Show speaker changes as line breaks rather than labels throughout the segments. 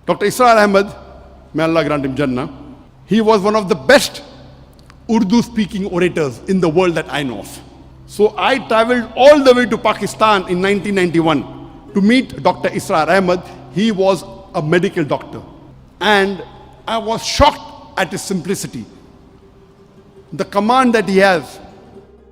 Dr. Israr Ahmed, may Allah grant him Jannah, he was one of the best Urdu-speaking orators in the world that I know of. So I traveled all the way to Pakistan in 1991 to meet Dr. Israr Ahmed. He was a medical doctor. And I was shocked at his simplicity. The command that he has.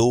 2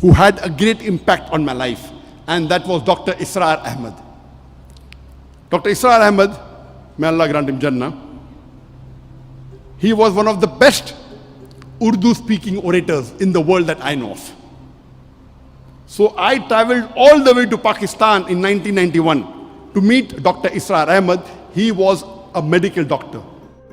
Who had a great impact on my life, and that was Dr. Israr Ahmed. Dr. Israr Ahmed, may Allah grant him Jannah, he was one of the best Urdu-speaking orators in the world that I know of. So I traveled all the way to Pakistan in 1991 to meet Dr. Israr Ahmed. He was a medical doctor.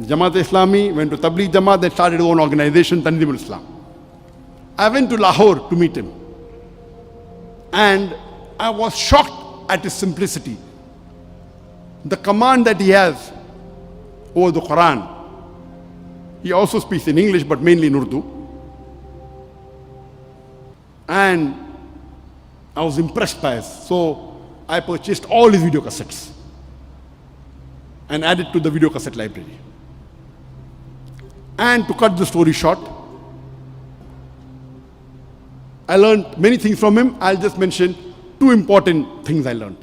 Jamaat Islami went to Tabligh Jamaat, they started their own organization, Tanzimul Islam. I went to Lahore to meet him, and I was shocked at his simplicity. The command that he has over the Quran. He also speaks in English, but mainly in Urdu. And I was impressed by it. So I purchased all his video cassettes and added to the video cassette library. And to cut the story short, I learned many things from him. I'll just mention 2 important things I learned.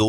2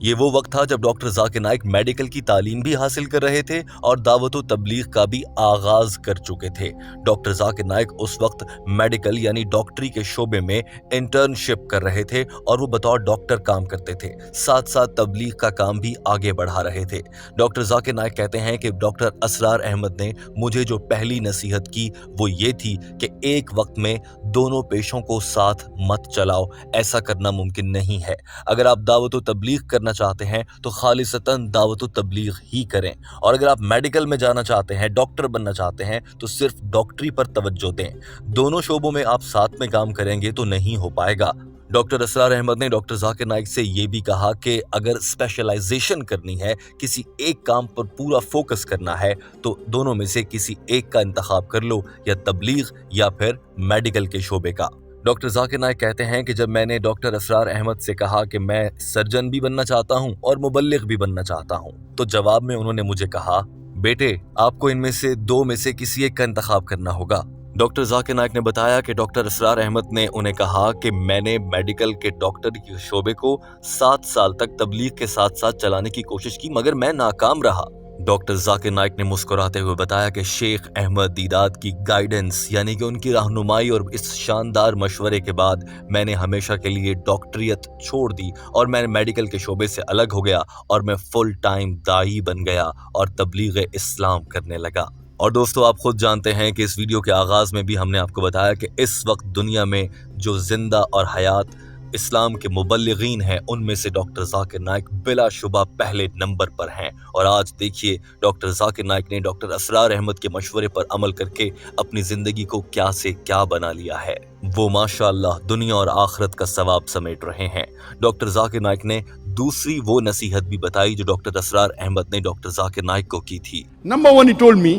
یہ وہ وقت تھا جب doctor Zakir Naik medical کی تعلیم بھی حاصل کر رہے تھے اور دعوت و تبلیغ کا بھی آغاز کر چکے تھے۔ ڈاکٹر ذاکر نائک اس وقت میڈیکل یعنی ڈاکٹری کے شعبے میں انٹرنشپ کر رہے تھے اور وہ بطور ڈاکٹر کام کرتے تھے، ساتھ ساتھ تبلیغ کا کام بھی آگے بڑھا رہے تھے۔ ڈاکٹر ذاکر نائک کہتے ہیں کہ ڈاکٹر اسرار احمد نے مجھے جو پہلی نصیحت کی وہ یہ تھی کہ ایک وقت میں دونوں پیشوں کو ساتھ مت چلاؤ، ایسا کرنا ممکن نہیں ہے۔ اگر آپ دعوت و تبلیغ کرنا چاہتے ہیں تو خالصتاً دعوت و تبلیغ ہی کریں، اور اگر آپ میڈیکل میں جانا چاہتے ہیں، ڈاکٹر بننا چاہتے ہیں تو صرف ڈاکٹری پر توجہ دیں۔ دونوں شعبوں میں آپ ساتھ میں کام کریں گے تو نہیں ہو پائے گا۔ ڈاکٹر اسرار احمد نے ڈاکٹر ذاکر نائک سے یہ بھی کہا کہ اگر اسپیشلائزیشن کرنی ہے، کسی ایک کام پر پورا فوکس کرنا ہے تو دونوں میں سے کسی ایک کا انتخاب کر لو، یا تبلیغ یا پھر میڈیکل کے شعبے کا۔ ڈاکٹر ذاکر نائک کہتے ہیں کہ جب میں نے ڈاکٹر اسرار احمد سے کہا کہ میں سرجن بھی بننا چاہتا ہوں اور مبلغ بھی بننا چاہتا ہوں، تو جواب میں انہوں نے مجھے کہا، بیٹے آپ کو ان میں سے دو میں سے کسی ایک کا انتخاب کرنا ہوگا۔ ڈاکٹر ذاکر نائک نے بتایا کہ ڈاکٹر اسرار احمد نے انہیں کہا کہ میں نے میڈیکل کے ڈاکٹر کے شعبے کو 7 سال تک تبلیغ کے ساتھ ساتھ چلانے کی کوشش کی، مگر میں ناکام رہا۔ ڈاکٹر ذاکر نائک نے مسکراتے ہوئے بتایا کہ شیخ احمد دیدات کی گائیڈنس یعنی کہ ان کی رہنمائی اور اس شاندار مشورے کے بعد میں نے ہمیشہ کے لیے ڈاکٹریت چھوڑ دی اور میں میڈیکل کے شعبے سے الگ ہو گیا اور میں فل ٹائم داعی بن گیا اور تبلیغ اسلام کرنے لگا۔ اور دوستو آپ خود جانتے ہیں کہ اس ویڈیو کے آغاز میں بھی ہم نے آپ کو بتایا کہ اس وقت دنیا میں جو زندہ اور حیات اسلام کے مبلغین ہیں ان میں سے ڈاکٹر ذاکر نائک بلا شبہ پہلے نمبر پر ہیں، اور آج دیکھیے ڈاکٹر ذاکر نائک نے ڈاکٹر اسرار احمد کے مشورے پر عمل کر کے اپنی زندگی کو کیا سے کیا بنا لیا ہے۔ وہ ماشاءاللہ دنیا اور آخرت کا ثواب سمیٹ رہے ہیں۔ ڈاکٹر ذاکر نائک نے دوسری وہ نصیحت بھی بتائی جو ڈاکٹر اسرار احمد نے ڈاکٹر ذاکر نائک کو کی تھی۔
Number one, he told me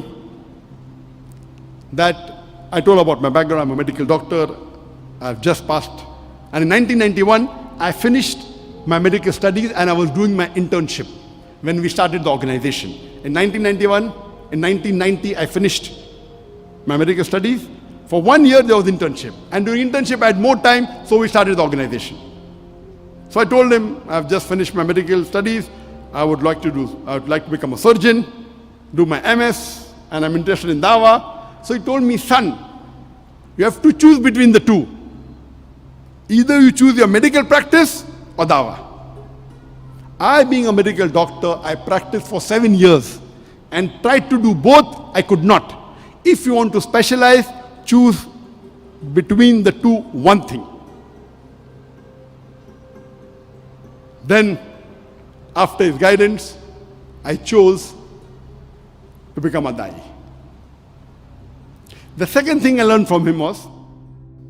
that I told about my background. I'm a medical doctor. I've just passed. And in 1991, I finished my medical studies and I was doing my internship when we started the organization. In 1991, in 1990, I finished my medical studies. For 1 year, there was internship. And during internship, I had more time, so we started the organization. So I told him, I've just finished my medical studies. I would like to become a surgeon, do my MS, and I'm interested in Dawah. So he told me, son, you have to choose between the two. Either you choose your medical practice or Dawah. I, being a medical doctor, I practiced for 7 years and tried to do both. I could not. If you want to specialize, choose between the two one thing. Then, after his guidance, I chose to become a Da'i. The second thing I learned from him was,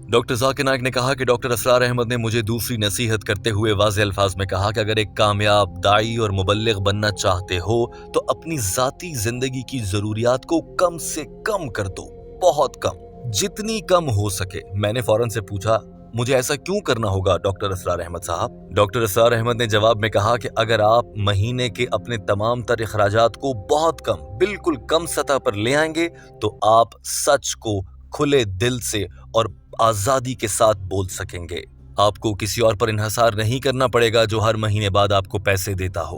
doctor Zakir Naik نے کہا کہ doctor اسرار احمد نے مجھے دوسری نصیحت کرتے ہوئے واضح الفاظ میں کہا کہ اگر ایک کامیاب داعی اور مبلغ بننا چاہتے ہو تو اپنی ذاتی زندگی کی ضروریات کو کم سے کم کر دو، بہت کم، جتنی کم ہو سکے۔ میں نے فوراً سے پوچھا، مجھے ایسا کیوں کرنا ہوگا ڈاکٹر اسرار احمد صاحب؟ ڈاکٹر اسرار احمد نے جواب میں کہا کہ اگر آپ مہینے کے اپنے تمام تر اخراجات کو بہت کم، بالکل کم سطح پر لے آئیں گے تو آپ سچ کو کھلے دل سے اور آزادی کے ساتھ بول سکیں گے۔ آپ کو کسی اور پر انحصار نہیں کرنا پڑے گا جو ہر مہینے بعد آپ کو پیسے دیتا ہو،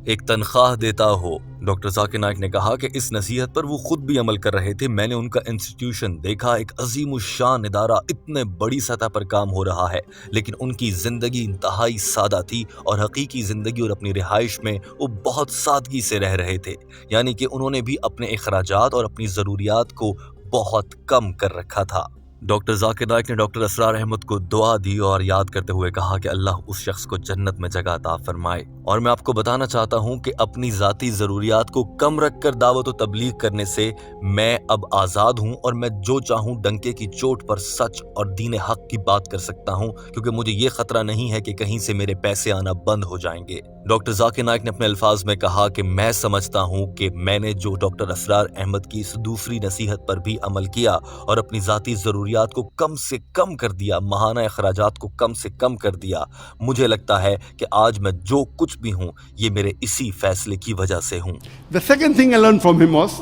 ایک تنخواہ دیتا ہو۔ ڈاکٹر ذاکر نائک نے کہا کہ اس نصیحت پر وہ خود بھی عمل کر رہے تھے۔ میں نے ان کا انسٹیٹیوشن دیکھا، ایک عظیم الشان ادارہ، اتنے بڑی سطح پر کام ہو رہا ہے، لیکن ان کی زندگی انتہائی سادہ تھی اور حقیقی زندگی اور اپنی رہائش میں وہ بہت سادگی سے رہ رہے تھے، یعنی کہ انہوں نے بھی اپنے اخراجات اور اپنی ضروریات کو بہت کم کر رکھا تھا۔ ڈاکٹر ذاکر نائک نے ڈاکٹر اسرار احمد کو دعا دی اور یاد کرتے ہوئے کہا کہ اللہ اس شخص کو جنت میں جگہ عطا فرمائے۔ اور میں آپ کو بتانا چاہتا ہوں کہ اپنی ذاتی ضروریات کو کم رکھ کر دعوت و تبلیغ کرنے سے میں اب آزاد ہوں اور میں جو چاہوں ڈنکے کی چوٹ پر سچ اور دین حق کی بات کر سکتا ہوں، کیونکہ مجھے یہ خطرہ نہیں ہے کہ کہیں سے میرے پیسے آنا بند ہو جائیں گے۔ ڈاکٹر ذاکر نائک نے اپنے الفاظ میں کہا کہ میں سمجھتا ہوں کہ میں نے جو ڈاکٹر اسرار احمد کی اس دوسری نصیحت پر بھی عمل کیا اور اپنی ذاتی ضروریات کو کم سے کم کر دیا، ماہانہ اخراجات کو کم سے کم کر دیا، مجھے لگتا ہے کہ آج میں جو کچھ بھی ہوں یہ میرے اسی فیصلے کی وجہ سے ہوں۔
the second thing I learned from him was,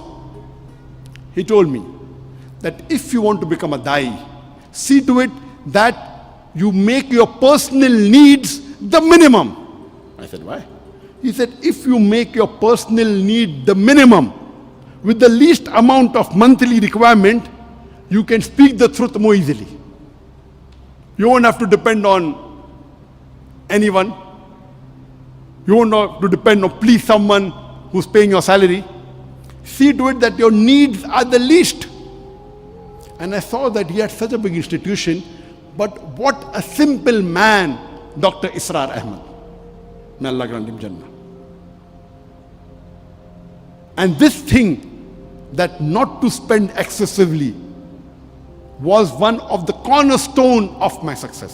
he told me that if you want to become a Da'i, see to it that you make your personal needs the minimum. I said, why? He said, if you make your personal need the minimum with the least amount of monthly requirement, you can speak the truth more easily. You won't have to depend on anyone. You won't have to depend on please someone who's paying your salary. See to it that your needs are the least. And I saw that he had such a big institution, but what a simple man, Dr. Israr Ahmed. May Allah grant him Jannah. And this thing, that not to spend excessively, was one of the cornerstone of my success.